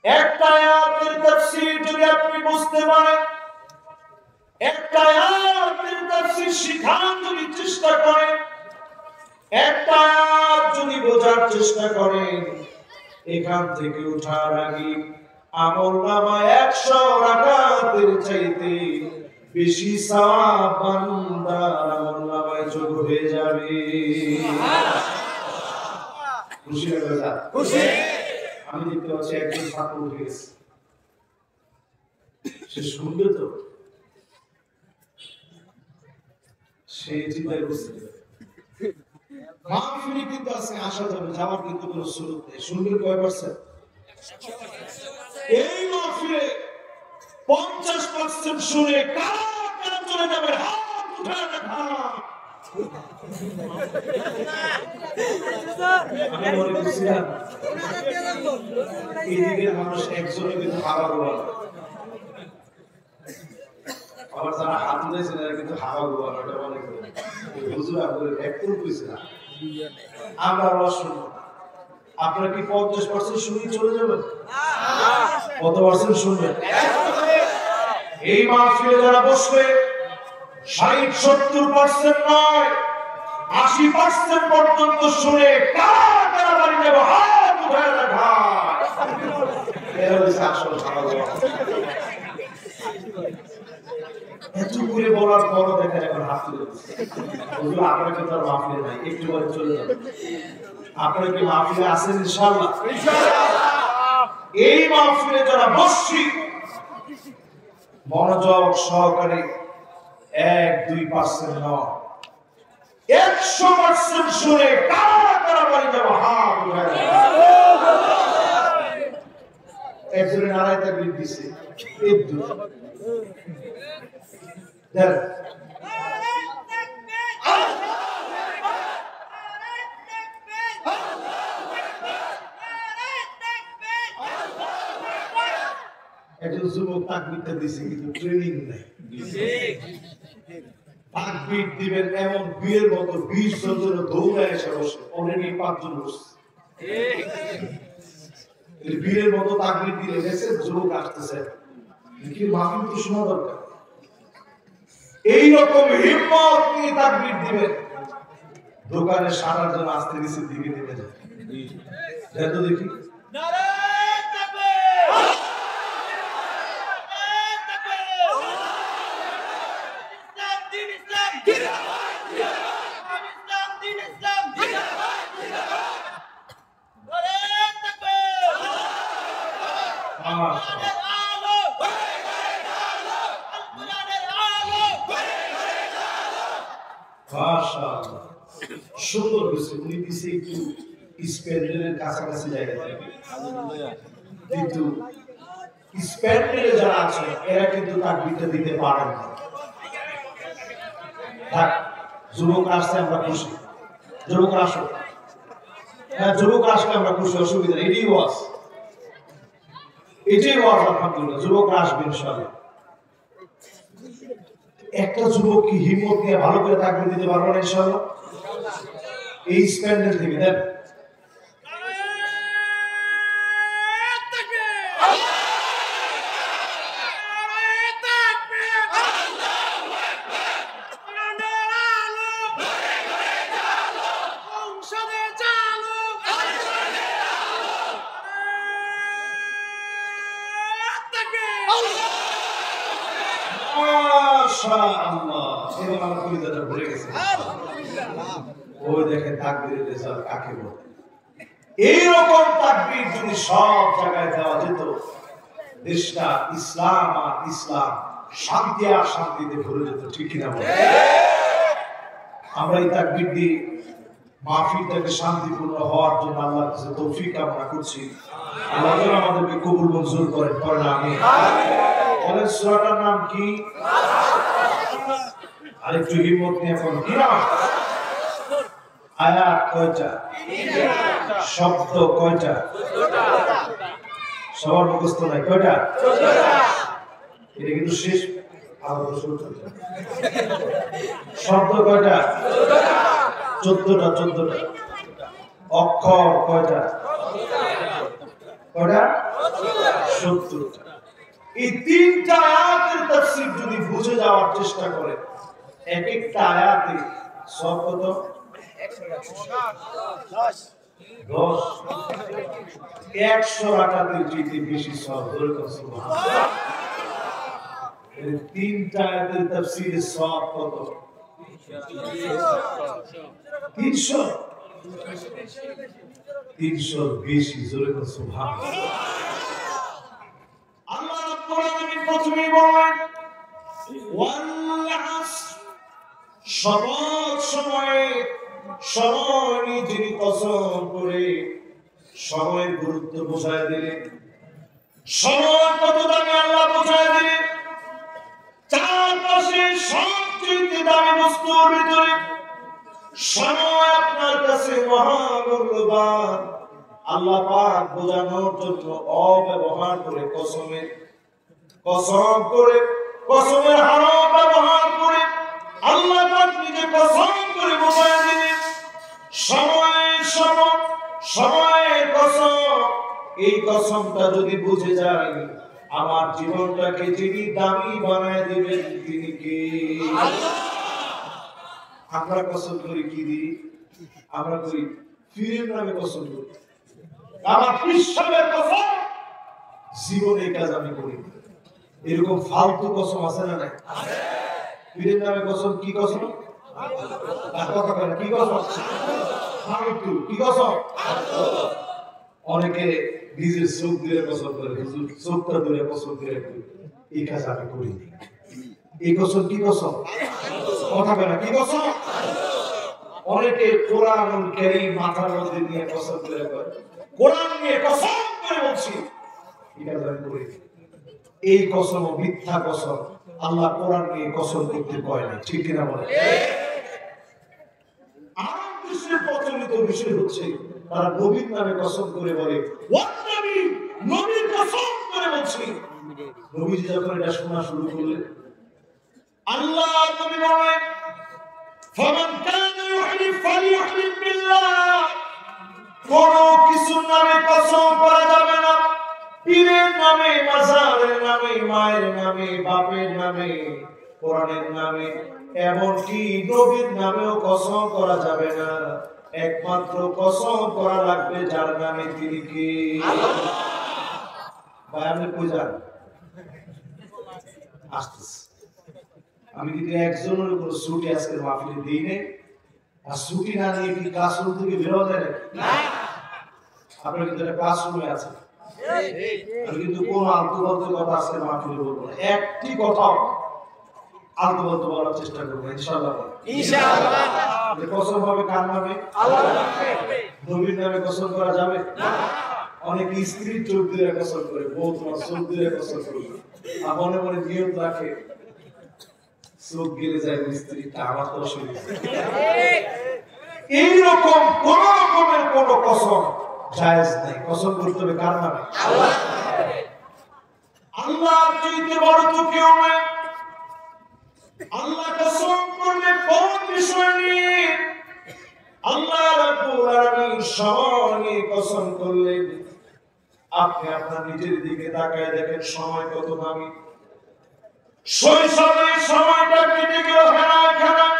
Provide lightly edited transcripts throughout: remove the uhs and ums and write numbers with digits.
একটা আয়াতের তাফসীর যদি আপনি বুঝতে পারেন, একটা আয়াতের তাফসীর শিখার যদি চেষ্টা করেন, একটা আয়াত যদি বোঝার চেষ্টা করেন, এখান থেকে ওঠার আগে আমলনামায় 100 রাকাতের চাইতে বেশি সওয়াব বান্দার আমলনামায় যোগ হয়ে যাবে। খুশি হয়ে যা খুশি। আমি দেখতে পাচ্ছি একজন ছাত্র উঠে গেছে, সে শুনবে তো, সে চিন্তায় বসছে মাহফিলে কিন্তু আজকে আসা যাবে, যাওয়ার কিন্তু কোনো সুযোগ নেই। শুনবেন কয় পার্সেন্ট? এই মাহফিলে 50% শুনে কারা কারা চলে যাবে হাত উঠায় দেখা। আমি মনে করছিলাম এদিকের মানুষ একজনে কিন্তু হাওয়া গোয়াল, আবার যারা হাত উঠেছে তারা কিন্তু হাওয়া গোয়াল, ওটা মনে করে হুজুর আপনাদের একদম কইছে না। আমরা আওয়াজ শুনবো, আপনারা কি 50% শুনে চলে যাবেন? কত পার্সেন্ট শুনবেন? এই মাহফিলে যারা বসবে 60-70% নয়, 80% পর্যন্ত শুনে কারা কারা বাড়ি যাবো হাত উঠায় দেখা। এরা হচ্ছে আসল খাওয়া। এত করে বলার পরও দেখেন এখন হাত তুলে দিচ্ছে। হুজুর আপনারা কিন্তু আর মাহফিলে নাই, একটু পরে চলে যাবেন। আপনারা কি মাহফিলে আছেন? ইনশাআল্লাহ। এই মাহফিলে যারা বসছি মনোযোগ সহকারে 1-2% নয়, 100% শুনে কারা কারা বাড়ি যাবো হাত উঠায় দেখা। একজনে নারায় তাকবীর দিছে, একটু দেখ একজন যুবক তাকবীরটা দিছে কিন্তু ট্রেনিং নাই। তাকবীর দিবেন এমন বীরের মতো 20 জন দৌড়ায় এসে বসে, অলরেডি 5 জন বসছে। এই বীরের মতো তাকবীর দিলে গেছে, যুবক আসতেছে, কি মাহফিল তো শোনা দরকার। এইরকম হিম্মত নিয়ে তাকবীর দিবেন, দোকানে সারার জন্য আসতে গেছে দিকে নেমে যায়। দেখো দেখি নারায়ে তাকবীর, ইসলাম দিন ইসলাম জিন্দাবাদ জিন্দাবাদ, ইসলাম দিন ইসলাম জিন্দাবাদ জিন্দাবাদ, নারায়ে তাকবীর, মাশাআল্লাহ। মাশাআল্লাহ, সুন্দর হয়েছে। উনি দিছে একটু স্প্যান্ডেলের কাছাকাছি জায়গা থেকে, কিন্তু স্প্যান্ডেলে যারা আছে এরা কিন্তু তাকবীরটা দিতে পারেন না। থাক, যুবক আসছে আমরা খুশি, যুবক আসো, হ্যাঁ যুবক আসলে আমরা খুশি, অসুবিধা নেই। এটাই ওয়াজ, এটাই ওয়াজ। আলহামদুলিল্লাহ যুবক আসবে ইনশাআল্লাহ। একটা যুবক কি হিম্মত নিয়ে ভালো করে তাকবীর দিতে পারবো না ইনশাআল্লাহ? এই স্প্যান্ডেল থেকে দেন এইরকম তাকবীর যদি সব জায়গায় দেওয়া যেত, দেশটা ইসলাম আর ইসলাম, শান্তি আর শান্তিতে ভরে যেত, ঠিক কিনা বলেন? আমরা এই তাকবীর দিয়ে মাহফিলটাকে শান্তিপূর্ণ হওয়ার জন্য আল্লাহর কাছে তৌফিক কামনা করছি। আল্লাহ যেন আমাদেরকে কবুল মঞ্জুর করেন, পড়েন আমিন। বলেন সূরাটার নাম কি? আরেকটু হিম্মত নিয়ে পড়ুন। কি নাম? আয়াত কয়টা? শব্দ কয়টা? সবার মুখস্থ নাই, কয়টা? এটা কিন্তু শেষ। শব্দ কয়টা? 14টা। 14টা। অক্ষর কয়টা? কয়টা? 70টা। এই 3টা আয়াতের তাফসীর যদি বুঝে যাওয়ার চেষ্টা করে, এক একটা আয়াতে সব কত 10 100 রাকাতের চেয়ে বেশি সওয়াব। সুবহানাল্লাহ। এই 3টা আয়াতের তাফসীরের সওয়াব কত? 300 বেশি। জোরে বলুন সুবহানাল্লাহ। আল্লাহ রাব্বুল আলামিন প্রথমেই বলেন ওয়াল আসর, শপথ সময়ে, সময় নিয়ে যিনি কসম করে সময়ের গুরুত্ব বোঝায় দিলেন, সময় কত দামি আল্লাহ বোঝায় দিলেন। চারপাশে সবচেয়ে দামি বস্তুর ভিতরে সময় আপনার কাছে মহামূল্যবান। আল্লাহ পাক বোঝানোর জন্য অব্যবহার করে কসম করে কসমের হারাম ব্যবহার করে আল্লাহ পাক নিজে কসম করে বোঝায় দিলেন সময়ের কসম। এই কসমটা যদি বুঝে যায়, আমার জীবনটাকে যিনি দামি বানায় দিবেন তিনি কে? আল্লাহ। আমরা কসম করি কি দিই? আমরা করি পীরের নামে কসম করি। আমার পীরের কসম, জীবনে এই কাজ আমি করি। এরকম ফালতু কসম আছে না নাই? আছে। পীরের নামে কসম কি কসম? কথা বলেন কি কসম? ফালতু কি কসম? অনেকে নিজের চোখ দিয়ে কসম করে, হুজুর চোখটা দিয়ে কসম করে, এই কাজ আমি করি। এই কসম কি কসম? কথা বলেন কি কসম? অনেকে কোরআনুল কারীম মাথার মধ্যে নিয়ে কসম করে, কোরআন নিয়ে কসম করে বলছি এই কাজ আমি করি। এই কসম মিথ্যা কসম। আল্লাহ কোরআন নিয়ে কসম করতে কয় না, ঠিক কিনা বলেন? আরব দেশের প্রচলিত বিষয় হচ্ছে তারা নবীর নামে কসম করে বলে, ওয়ান নবী, নবীর কসম করে বলছি। নবীজি যখন এটা শোনা শুরু করলেন, আল্লাহ নবী বলেন ফামান কানা ইউহলিফ ফালিইহলিফ বিল্লাহ, কোন কিছুর নামে কসম করা যাবে না। পীরের নামে, মাজারের নামে, মায়ের নামে, বাপের নামে, কোরআনের নামে, এমনকি নবীর নামেও কসম করা যাবে না। একমাত্র কসম করা লাগবে যার নামে, তিনি কে? আল্লাহ। ভাই আপনি কই যান? আসতেছি। আমি কিন্তু একজনের উপর ছুটি আজকে মাহফিলে দিই নাই। আর ছুটি না নিয়ে কি ক্লাসরুম থেকে বেরোয়া যায় না? আপনার কিন্তু একটা ক্লাসরুমে আছে। আমি কিন্তু কোন আলতু ফালতু কথা আজকে মাহফিলে বলবো না। একটি কথা আলতু ফালতু বলার চেষ্টা করবো ইনশাআল্লাহ। ইনশাআল্লাহ। কসম হবে কার নামে? আল্লাহর নামে। নবীর নামে কসম করা যাবে না। অনেক স্ত্রী চোখ দিয়ে কসম করে, বউ তোমার চোখ দিয়ে কসম করে, আর মনে মনে নিয়ত রাখে চোখ গেলে যায় স্ত্রীটা আমার তো অসুবিধা। এইরকম কোন রকমের কোন কসম জায়েজ নাই। কসম করতে হবে কার নামে? আল্লাহর নামে। আল্লাহর চাইতে বড় তো কেউ নেই। আল্লাহ কসম করলে কোন বিষয় নিয়ে? আল্লাহ রাব্বুল আলামিন সময় নিয়ে কসম করলেন। আপনি আপনার নিজের দিকে তাকায় দেখেন সময় কত দামি। শৈশবের সময়টা কেটে গেল খেলায় খেলায়,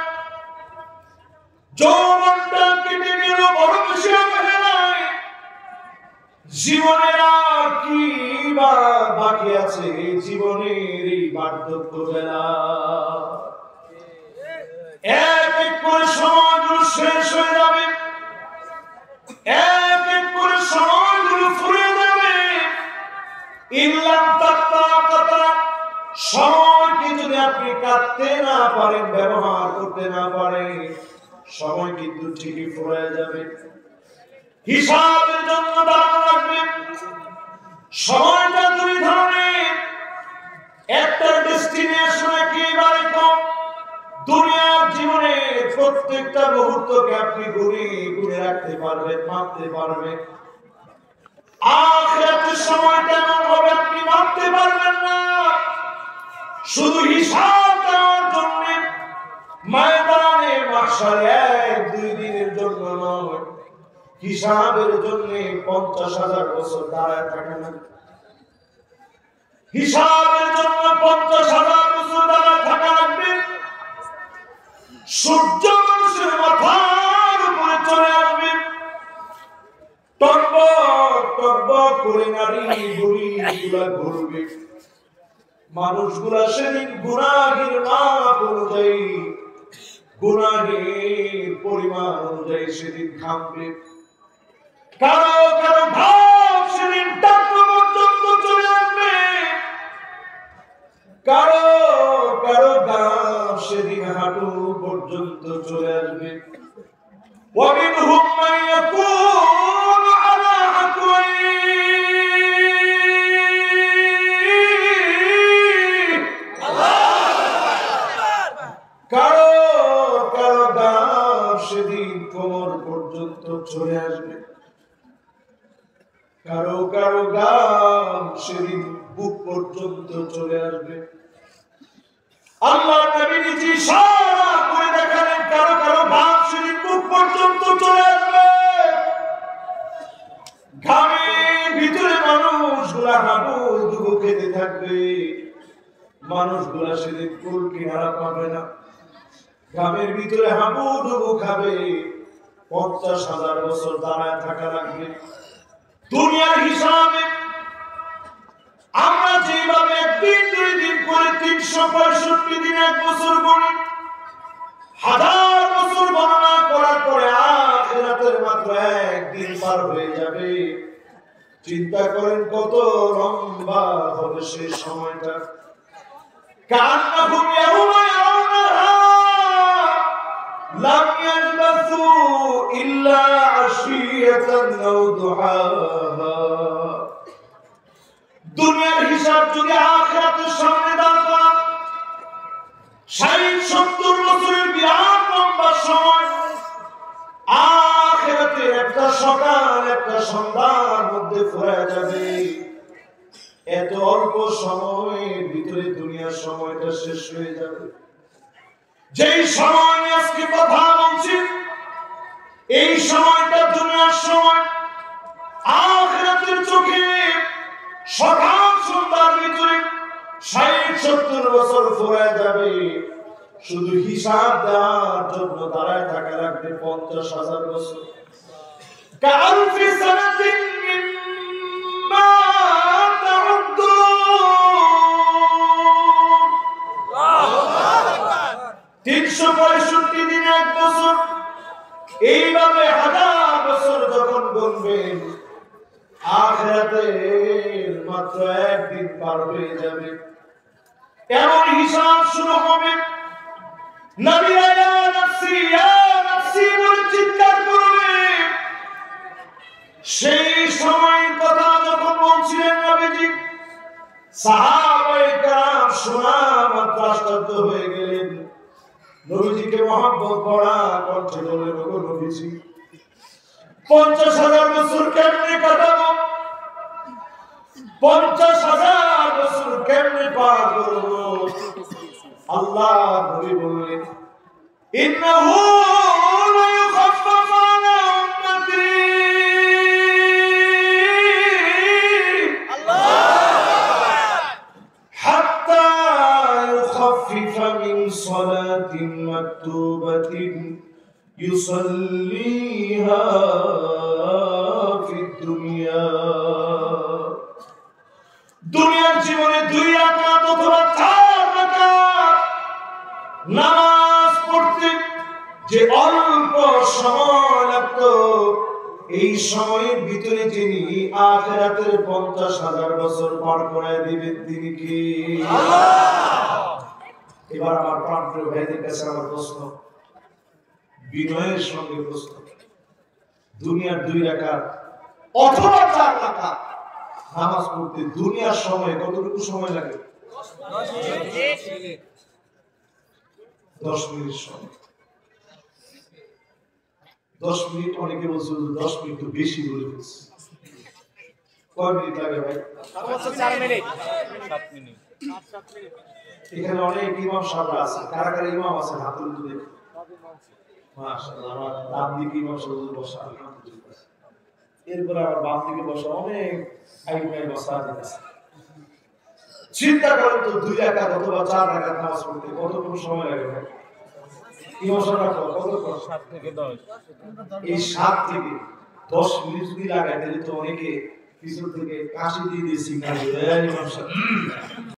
যৌবনটা কেটে গেল বড় বেশি অবহেলায়, জীবনের আর কি বা বাকি আছে? এই জীবনের এই বার্ধক্য বেলা এক এক করে সময়গুলো শেষ হয়ে যাবে, এক এক করে সময়গুলো ফুরিয়ে যাবে। ইল্লাম তাত্তাকাতা, সময়কে যদি আপনি কাটতে না পারেন, ব্যবহার করতে না পারেন, সময় কিন্তু ঠিকই ফুরিয়ে যাবে। হিসাবের জন্য দাঁড়ানো লাগবে। সময়টা দুই ধরনের, একটা ডেস্টিনেশন একেবারে কম। দুনিয়ার জীবনে প্রত্যেকটা মুহূর্তকে আপনি গুনে গুনে রাখতে পারবেন, মাপতে পারবেন। আখিরাতের সময়টা এমন হবে আপনি মাপতে পারবেন না। শুধু হিসাব দেওয়ার জন্য ময়দানে মাহশারে এক দুই দিনের জন্য নয়, হিসাবের জন্য 50,000 বছর দাঁড়ায় থাকা লাগবে। হিসাবের জন্য 50,000 বছর দাঁড়া থাকা লাগবে। সূর্য মানুষের মাথার উপরে চলে আসবে, টকবক টকবক করে নারী বুড়িগুলা ঘুরবে। মানুষগুলা সেদিন গুনাহের মাপ অনুযায়ী, গুনাহের পরিমাণ অনুযায়ী সেদিন ঘামবে। কারো কারো ঘাম সেদিন টাকা পর্যন্ত চলে আসবে, কারো কারো ঘাম সেদিন হাঁটু পর্যন্ত চলে আসবে। ومنهم من يكون على عقبيه কারো কারো ঘাম সেদিন কোমর পর্যন্ত চলে আসবে, কারো কারো ঘাম সেদিন বুক পর্যন্ত চলে আসবে। আল্লাহ নবী নিজে ইশারা করে দেখালেন কারো কারো ঘাম সেদিন বুক পর্যন্ত চলে আসবে। ঘামের ভিতরে মানুষগুলা হাবুডুবু খেতে থাকবে, মানুষগুলা সেদিন কুল কিনারা পাবে না। ঘামের ভিতরে হাবুডুবু খাবে, 50,000 বছর দাঁড়ায় থাকা লাগবে। দুনিয়ার হিসাবে আমরা যেভাবে একদিন 2 দিন করে 365 দিন 1 বছর করি, 1000 বছর গণনা করার পরে আখিরাতের মাত্র 1 দিন পার হয়ে যাবে। চিন্তা করেন কত লম্বা হবে সেই সময়টা। কান্নাহুম ইয়াউমা ইয়ারাউনাহা লাম ইয়ালবাসু ইল্লা আশিয়াতান আও দুহাহা। দুনিয়ার হিসাব যদি আখিরাতের সামনে দাঁড় করা, 60-70 বছরের বিরাট লম্বা সময়, আখিরাতে একটা সকাল একটা সন্ধ্যার মধ্যে ফুরায় যাবে। এত অল্প সময়ের ভিতরে দুনিয়ার সময়টা শেষ হয়ে যাবে। যেই সময় আজকে কথা বলছি, এই সময়টা দুনিয়ার সময়, আখিরাতের চোখে সকাল সন্ধ্যার ভিতরে 60-70 বছর ফুরায় যাবে। শুধু হিসাব দেওয়ার জন্য দাঁড়ায় থাকা লাগবে 50,000 বছর। কালফি সানাতিন মিম্মা তাউদ্দুন, 365 দিন 1 বছর, এইভাবে 1000 বছর যখন গুনবেন, আখিরাতের মাত্র 1 দিন পার হয়ে যাবে। এমন হিসাব শুরু হবে, নবী ইয়া নাফসি বলে চিৎকার করবে। সেই সময়ের কথা যখন বলছিলেন নবীজি, সাহাবায়ে কেরাম শোনা মাত্র আশ্চর্য হয়ে গেলেন। নবীজিকে মহব্বত করা কণ্ঠে বললেন, ওগো নবীজি, 50,000 বছর কেমনে কাটাবো, 50,000 বছর কেমনে পার করব? আল্লাহ নবী বললেন, ইন্নাহু লা ইউখাফফাফু আলা উম্মতি, হাত্তা ইউখাফফিফা মিন সালাতিন মাকতুবাতিন ইউসাল্লিহা ফিদ দুনিয়া। দুনিয়ার জীবনে 2 রাকাত অথবা 4 রাকাত নামাজ পড়তে যে অল্প সময় লাগতো, এই সময়ের ভিতরে যিনি আখিরাতের 50,000 বছর পার করে দিবেন তিনি কি? আল্লাহ। এবার আমার প্রাণপ্রিয় ভাইদের কাছে আমার প্রশ্ন, বিনয়ের সঙ্গে প্রশ্ন, দুনিয়ার 2 রাকাত অথবা 4 রাকাত নামাজ পড়তে দুনিয়ার সময় কতটুকু সময় লাগে? 10 মিনিট সময়। 10 মিনিট, অনেকে বলছে 10 মিনিট তো বেশি বলে ফেলছে। কয় মিনিট লাগে ভাই? 4 মিনিট, 7 মিনিট। এখানে অনেক ইমাম সাহেব আছে, কারা কারা ইমাম আছে হাত তুলে দেখো। মাশাআল্লাহ, আমার ডান দিকে ইমাম সাহেব বসা, আলহামদুলিল্লাহ। এরপরে আমার বাম দিকে বসা অনেক আইমাই বসা আছে। চিন্তা করেন তো 2 রাকাত অথবা 4 রাকাত নামাজ পড়তে কতক্ষণ সময় লাগে? কতক্ষণ? 7 থেকে 10। এই 7 থেকে 10 মিনিট যদি লাগাই তাহলে তো অনেকে পিছন থেকে কাশি দিয়ে সিগন্যাল দেয়।